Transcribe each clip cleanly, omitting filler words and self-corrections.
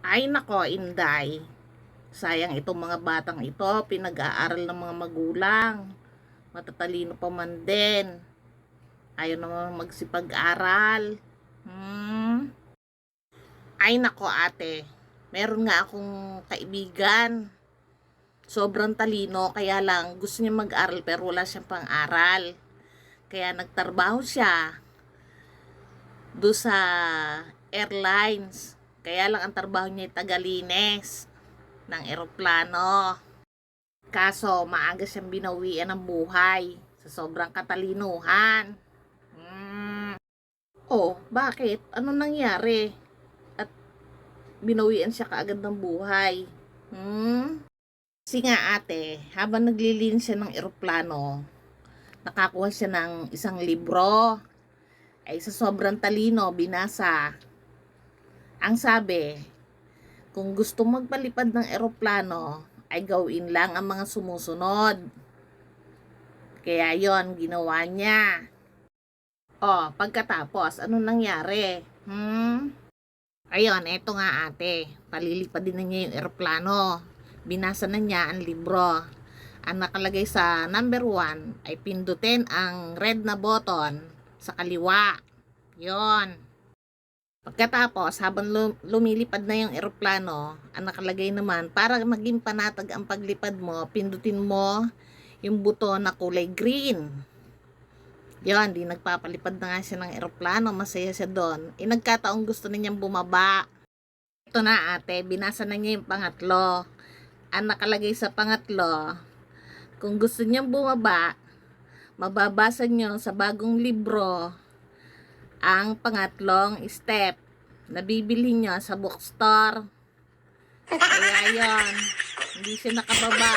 Ay nako, Inday. Sayang itong mga batang ito, pinag-aaral ng mga magulang. Matatalino pa man din. Ayaw naman magsipag-aral. Ay nako, ate. Meron nga akong kaibigan. Sobrang talino, kaya lang gusto niya mag-aral pero wala siyang pang-aral. Kaya nagtrabaho siya do sa airlines. Kaya lang ang trabaho niya ay tagalines ng eroplano. Kaso maaga siyang binawian ng buhay sa sobrang katalinuhan. Oh, bakit? Ano nangyari? At binawian siya kaagad ng buhay. Kasi nga ate, habang naglilinis siya ng eroplano, nakakuha siya ng isang libro. Ay sa sobrang talino, binasa. Ang sabi, kung gusto magpalipad ng eroplano, ay gawin lang ang mga sumusunod. Kaya yon ginawa niya. Oh, pagkatapos, ano nangyari? Ayun, eto nga ate. Palilipad din na niya yung eroplano. Binasa na niya ang libro. Ang nakalagay sa number 1 ay pindutin ang red na button sa kaliwa. Yon. Pagkatapos, habang lumilipad na yung eroplano, ang nakalagay naman, para maging panatag ang paglipad mo, pindutin mo yung buto na kulay green. Yon, di nagpapalipad na nga siya ng eroplano, masaya siya doon. Nagkataong gusto na niyang bumaba. Ito na ate, binasa na niya yung pangatlo. Ang nakalagay sa pangatlo, kung gusto niyang bumaba, mababasa niyo sa bagong libro ang pangatlong step na bibili niyo sa bookstore. Kaya yon, hindi siya nakababa.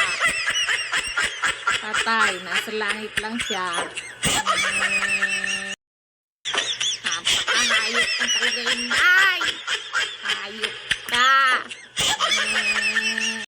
Patay, nasa langit lang siya. Napakahayop ang talaga yun. Ay! Hayop.